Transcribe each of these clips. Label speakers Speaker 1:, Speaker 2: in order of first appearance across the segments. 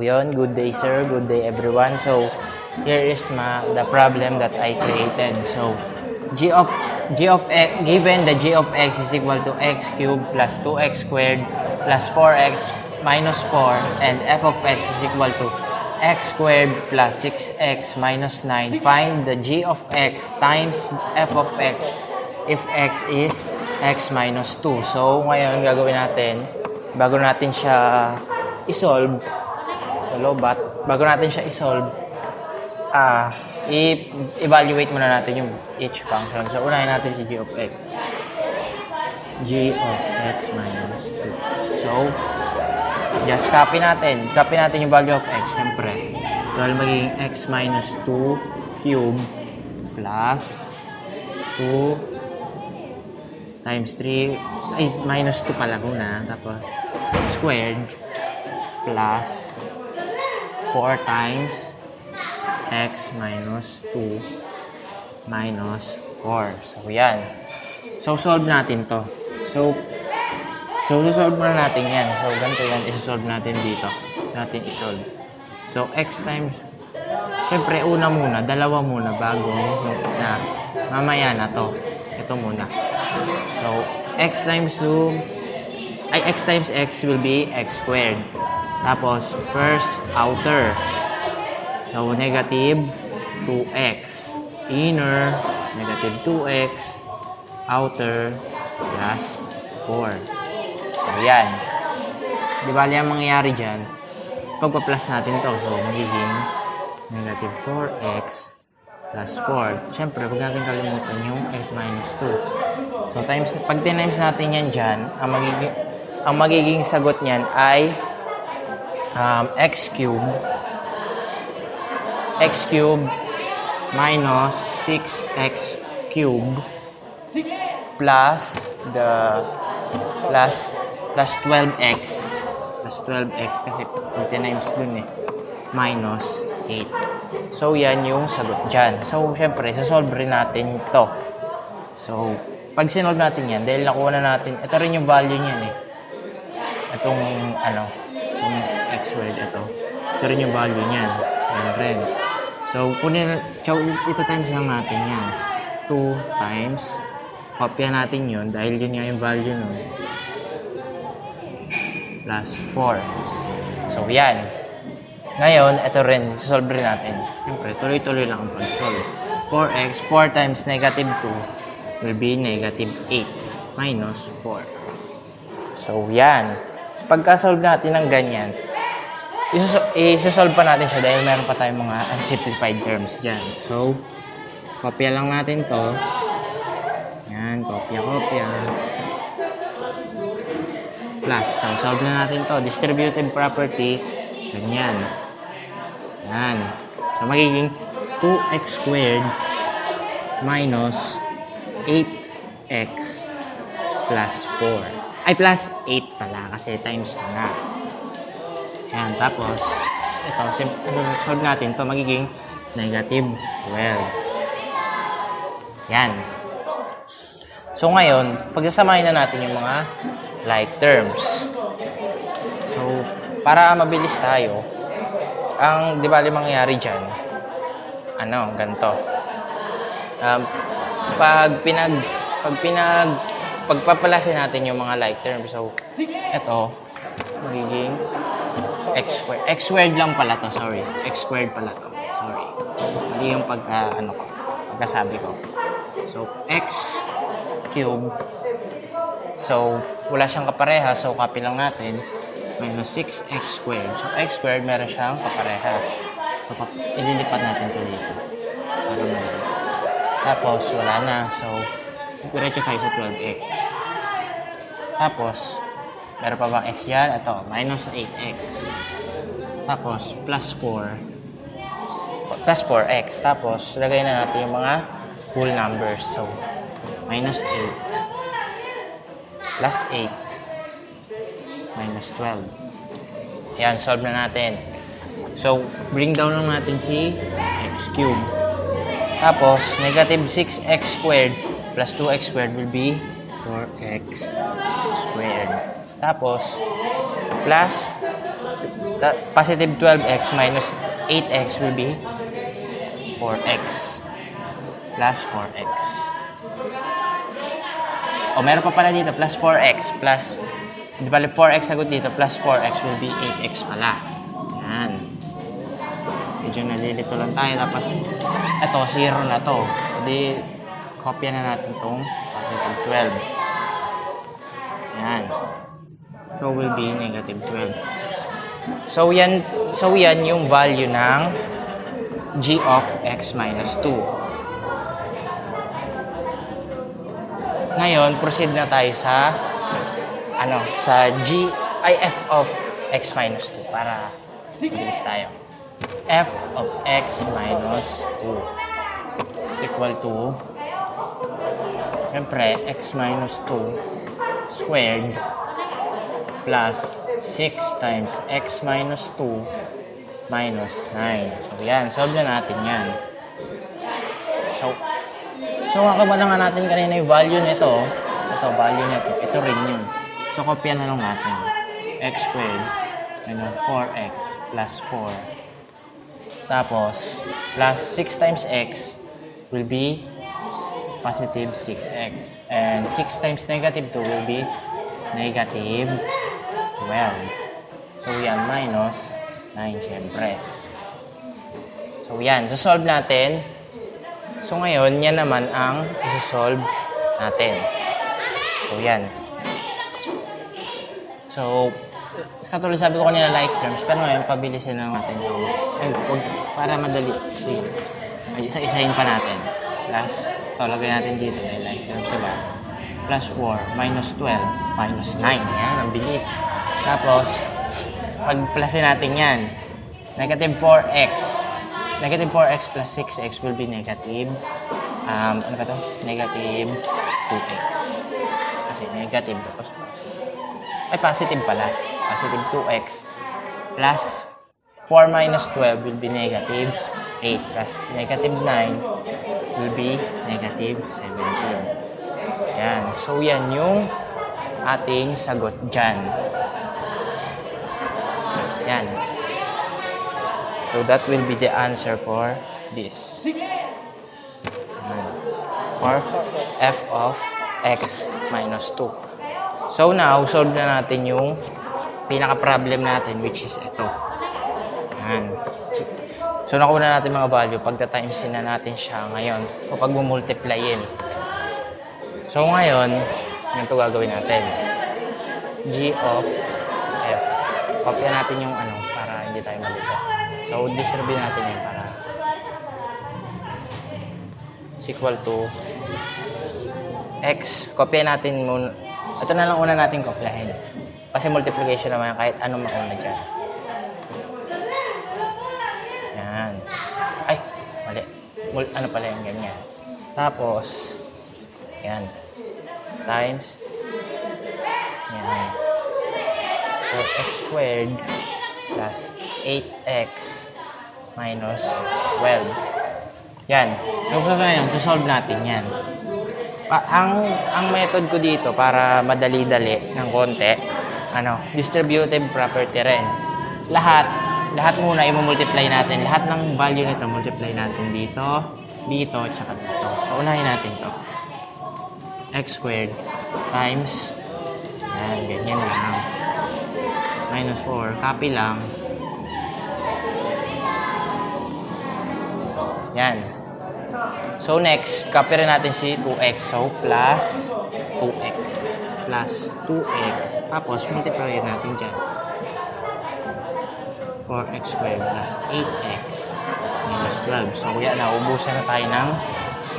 Speaker 1: yun, good day sir, good day everyone. So, here is the problem that I created. So, g of x, given the g of x is equal to x cubed plus 2x squared plus 4x minus 4, and f of x is equal to x squared plus 6x minus 9. Find the g of x times f of x if x is x minus 2. So, ngayon gagawin natin, bago natin siya i-solve, bago natin siya i-solve, i-evaluate muna natin yung each function. So, unahin natin si g of x. G of x minus 2. So, just copy natin. Copy natin yung value of x, syempre. So, magiging x minus 2 cube plus 2 times 3, ay, minus 2 pala muna. Tapos, squared plus 4 times x minus 2 minus 4. So, yan. So, solve natin to. So, solve muna natin yan. So, ganito yan. I-solve natin dito. Natin i-solve. So, x times, syempre, una muna, dalawa muna bago yung isa. Mamaya na to. Ito muna. So, x times x will be x squared. Tapos, first, outer. So, negative 2x. Inner, negative 2x. Outer, plus 4. So, yan. Di ba, ang mangyayari dyan, pagpa-plus natin to. So, magiging negative 4x plus 4. Siyempre, huwag natin kalimutan yung x minus 2. So, pag tinimes natin yan dyan, ang magiging sagot niyan ay x cubed minus 6x cubed plus 12x kasi pag tinimes dun minus 8. So, yan yung sagot dyan. So, syempre, sasolve rin natin to. So, pag sinolve natin yan, dahil nakuha na natin, ito rin yung value niyan itong yung x squared ito rin yung value niyan. Yan rin. So, ito-times lang natin yan. 2 times, kopya natin yun, dahil yun nga yung value nun, plus 4. So, yan. Ngayon, ito rin, solve rin natin. Siyempre, tuloy-tuloy lang ang pag-solve. 4x, 4 times negative 2 will be negative 8 minus 4. So, yan. Pagka-solve natin ng ganyan, isa-solve pa natin siya dahil meron pa tayong mga unsimplified terms dyan. So, kopya lang natin to. Yan, kopya. Plus, so, solve na natin to. Distributive property, ganyan. Yan. So, magiging 2x squared minus 8x plus 4. Ay, plus 8 pala kasi times na. Yan, tapos, ito, solve natin to magiging negative 12. Yan. So, ngayon, pagsasamahin na natin yung mga like terms. So, para mabilis tayo, di ba mangyayari dyan, ganito. Pagpapalasin natin yung mga like terms. So, ito, magiging x squared. X squared lang pala to, sorry. X squared pala to, sorry. Hindi yung pagkasabi ko. So, x cube. So, wala siyang kapareha. So, copy lang natin. Minus 6x squared. So, x squared meron siyang kapareha. So, ililipat natin ito dito. Tapos, wala na. So, diretso tayo sa 12x. Tapos, meron pa bang x yan? Ito, minus 8x. Tapos, plus 4x. Tapos, lagay na natin yung mga whole numbers. So, minus 8 plus 8 minus 12. Yan, solve na natin. So, bring down lang natin si x cubed. Tapos, negative 6x squared plus 2x squared will be 4x squared. Tapos, plus Positive 12x minus 8x will be 4x plus 4x. O, meron pa pala dito, plus 4x plus, di ba 4x sagot dito, plus 4x will be 8x pala. Yan. Medyo nalilito lang tayo. Tapos, ito, 0 na to. Hindi, kopya na natin itong positive 12. Yan. So, will be negative 12. So, yan yung value ng g of x minus 2. Ngayon, proceed na tayo sa f of x minus 2 para mabilis tayo. F of x minus 2 is equal to, siyempre, x minus 2 squared plus 6 times x minus 2 minus 9. So, yan. Solve na natin yan. So makuha na nga natin kanina yung value nito. Ito, value nito. Ito rin yun. So, kopya na lang natin. X squared minus 4x plus 4. Tapos, plus 6 times x will be positive 6x. And 6 times negative 2 will be negative 12. So, yan. Minus 9, syempre. So, yan. So, solve natin. So, ngayon, yan naman ang isosolve natin. So, yan. So, katulad sabi ko kanina like terms, pero ngayon, pabilisin na natin. Para madali. Sige. Isa-isahin pa natin. Plus, ito, lagay natin dito. Like terms sila. Plus 4 minus 12 minus 9. Yan, ang bilis. Tapos, pag-plusin natin yan. Negative 4x. Negative 4x plus 6x will be negative, ano ba to? Negative 2x. Kasi negative, tapos plus. Ay, positive pala. Positive 2x plus 4 minus 12 will be negative 8 plus negative 9 will be negative 17. Yan. So, yan yung ating sagot dyan. Yan. So, that will be the answer for this. For f of x minus 2. So, now, solve na natin yung pinaka-problem natin, which is ito. Yan. So, nakuha na natin mga value. Pagka-timesin na natin siya ngayon, o pag multiplyin. So, ngayon, ganito gagawin natin. G of f. Kopya natin yung para hindi tayo malito. So, distribute natin yan para is equal to x. Kopya natin muna. Ito na lang una natin kopyahin. Kasi multiplication naman kahit anong mauna dyan. Yan. Ay, mali. Ano pala yung ganyan. Tapos, yan. Times. Yan. So, x squared plus 8x minus 12. Yan. So, ngayon, solve natin yan. Ang method ko dito para madali-dali ng konti, distributive property rin. Lahat muna i-multiply natin. Lahat ng value nito, multiply natin dito, tsaka dito. So, unahin natin to. X squared times, yan, ganyan lang. Minus 4, copy lang. Yan. So, next, copy rin natin si 2x. So, plus 2x. Plus 2x. Tapos, multiply natin dyan. 4x squared plus 8x minus 12. So, yan, naubusan na tayo ng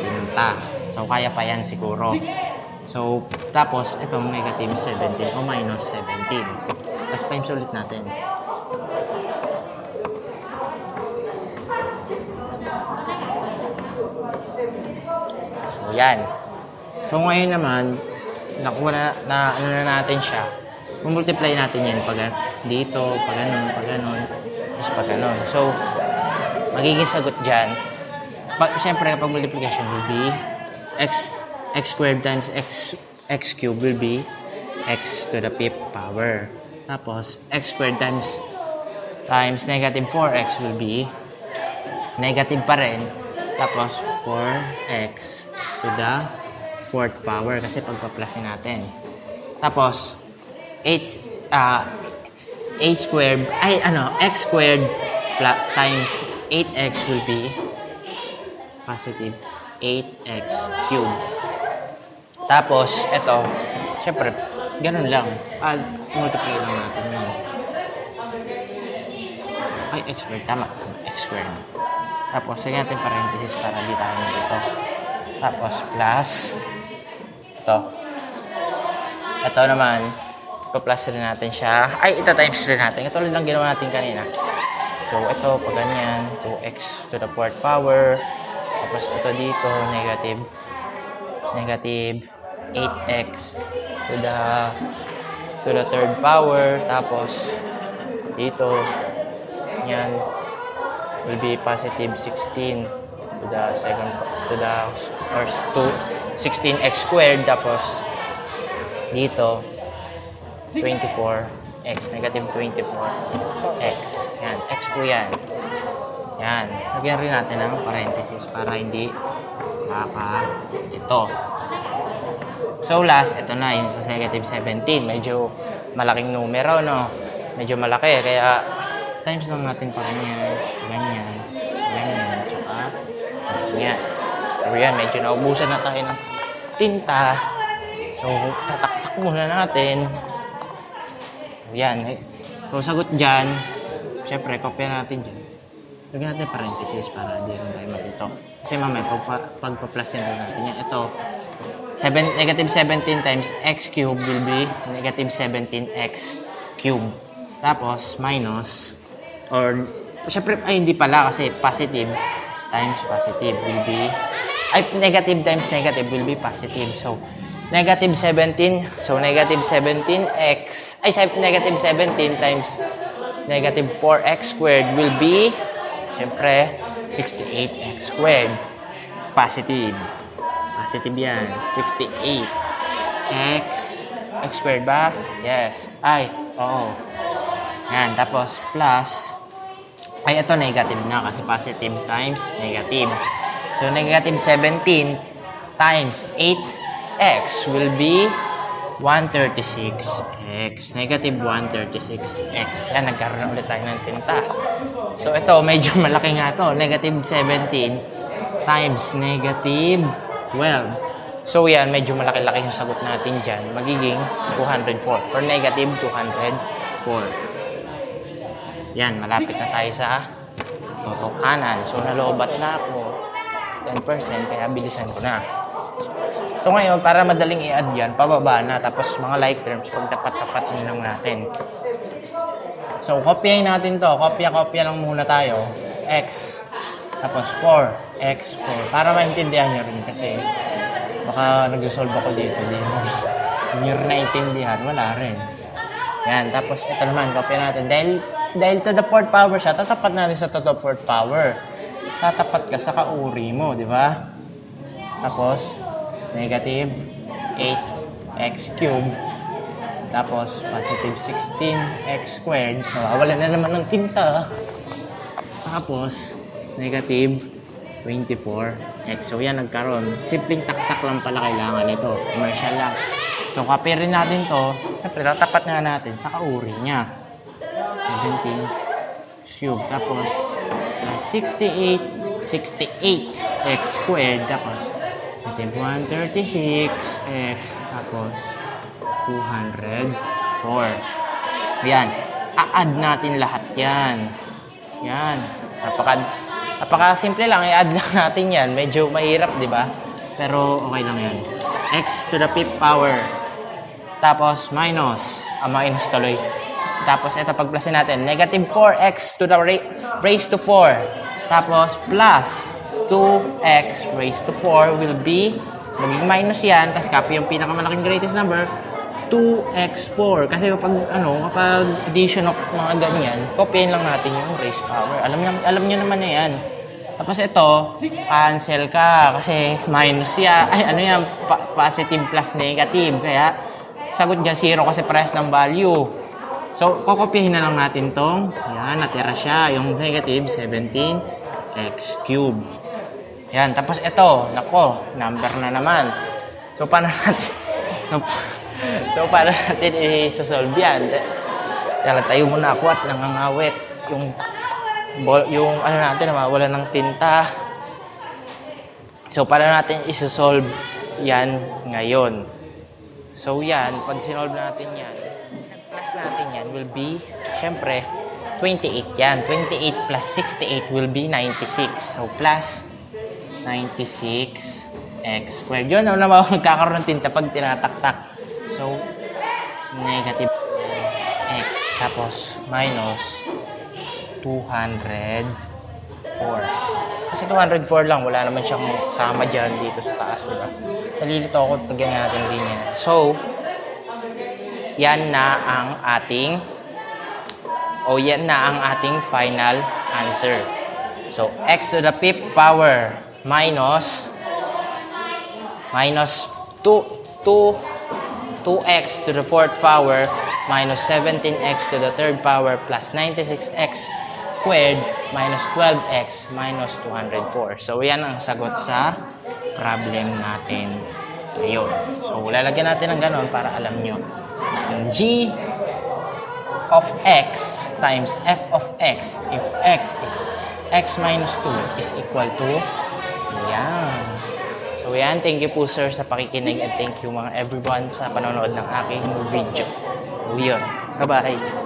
Speaker 1: pinunta. So, kaya pa yan siguro. So, tapos, itong negative 17 o minus 17. Tapos, times ulit natin. So, yan. So, ngayon naman, nakuha na natin siya. Multiply natin yan pag dito, pag ganun, tapos pag ganun. So, magiging sagot dyan. Siyempre, kapag multiplication will be x squared times x cubed will be x to the 5th power. Tapos, x squared times times negative 4x will be negative pa rin. Tapos 4x to the 4th power kasi pagpa-plusin natin. Tapos h squared, x squared times 8x will be positive 8x cubed. Tapos, ito, syempre, ganun lang. Multiply lang natin yun. Ay, x squared. Tama. X squared. Tapos, lagyan natin parenthesis para di tayo dito. Tapos, plus. Ito. Ito naman, plus rin natin siya. Ay, ito times rin natin. Ito lang ginawa natin kanina. So, ito, pag ganyan, 2x to the 4th power. Tapos, ito dito, negative 8x to the 3rd power. Tapos, dito, yan, will be positive 16 to the 16x squared. Tapos, dito, 24x, negative 24x. Yan, x po yan. Yan. Lagyan rin natin ng parenthesis para hindi ito. So, last, ito na, yung sa negative 17. Medyo malaking numero, no? Medyo malaki. Kaya, times lang natin pa ganyan, tsaka ganyan. So, yan, medyo naubusan na tayo ng tinta. So, tataktak muna natin. Yan. So, sagot dyan. Siyempre, kopya natin dyan. Lagyan natin parenthesis para hindi rin tayo malito. Kasi mamaya, pagpa-plusin rin natin yan. Ito, negative 17 times x cubed will be negative 17x cubed. Tapos, minus, or, siyempre, hindi pala kasi positive times positive will be, negative times negative will be positive. So, negative 17, so negative 17x, negative 17 times negative 4x squared will be, siyempre, 68x squared. Positive. Positive yan. 68x squared ba? Yes. Oo. Yan. Tapos, plus, ito negative na kasi positive times negative. So, negative 17 times 8x will be 136x. Negative 136x. Yan, nagkaroon ulit tayo ng tinta. So, ito, medyo malaki nga to. Negative 17 times negative 12. So, yan, medyo malaki-laki yung sagot natin dyan. Magiging 204. Or negative 204. Yan, malapit na tayo sa totohanan. So, nalobat na ako 10%, kaya bilisan ko na. So ngayon, para madaling i-add yan, pababa na. Tapos mga like terms, pag tapat-tapatin lang natin. So, kopyahin natin to. Kopya-kopya lang muna tayo. X. Tapos 4. X4. Para maintindihan nyo rin kasi baka nag-solve ako dito. Hindi nyo rin naintindihan. Wala rin. Yan. Tapos ito naman, kopya natin. Dahil to the 4th power siya, tatapat natin sa to the 4th power. Tatapat ka sa kauri mo, di ba? Tapos, negative 8x cubed. Tapos, positive 16x squared. Nawawala na naman ng tinta. Tapos, negative 24x. So, yan, nagkaroon. Simpleng taktak lang pala kailangan ito. Commercial lang. So, copy rin natin to. Siyempre, tatapat nga natin sa kauri niya. 17 cubed. Tapos, 68x squared. Tapos, negative 136x. Tapos, 204. Yan. A-add natin lahat yan. Yan. Napaka-simple lang. I-add lang natin yan. Medyo mahirap, di ba? Pero, okay lang yan. X to the 5th power. Tapos, minus. Minus tuloy. Tapos, ito, pag-plusin natin. Negative 4x to the raised to 4. Tapos, plus 2x raised to 4 will be, magiging minus yan. Tapos, copy yung pinakamalaking greatest number. 2x4. Kasi kapag addition of mga ganyan, copyin lang natin yung raised power. Alam nyo naman na yan. Tapos ito, cancel ka. Kasi minus yan. Yan? Positive plus negative. Kaya, sagot dyan 0 kasi parehas ng value. So, So, kokopyahin na lang natin tong, yan, natira siya, yung negative 17x cubed. Yan, tapos ito, nako, number na naman. So, paano natin, so paano natin i-solve yan? Kaya tayo muna ako at nangangawit. Yung ano natin, wala ng tinta. So, paano natin i-solve yan ngayon? So, yan, pag sinolve natin yan, plus natin yan will be, syempre, 28 yan. 28 plus 68 will be 96. So, plus 96 x squared. Yun, ano naman magkakaroon ng tinta pag tinataktak. So, negative x tapos minus 204. Kasi 204 lang, wala naman siyang sama dyan dito sa taas, diba? Nalilito ako pag ganyan natin din yan. So, yan na ang ating final answer. So, x to the 5th power minus 2x to the 4th power minus 17x to the 3rd power plus 96x squared minus 12x minus 204. So, yan ang sagot sa problem natin ngayon. So, lalagyan natin ng ganon para alam nyo. Yung g of x times f of x, if x is x minus 2 is equal to yan. So, yan. Thank you po, sir, sa pakikinig and thank you mga everyone sa panonood ng aking video. So, yun. Bye-bye.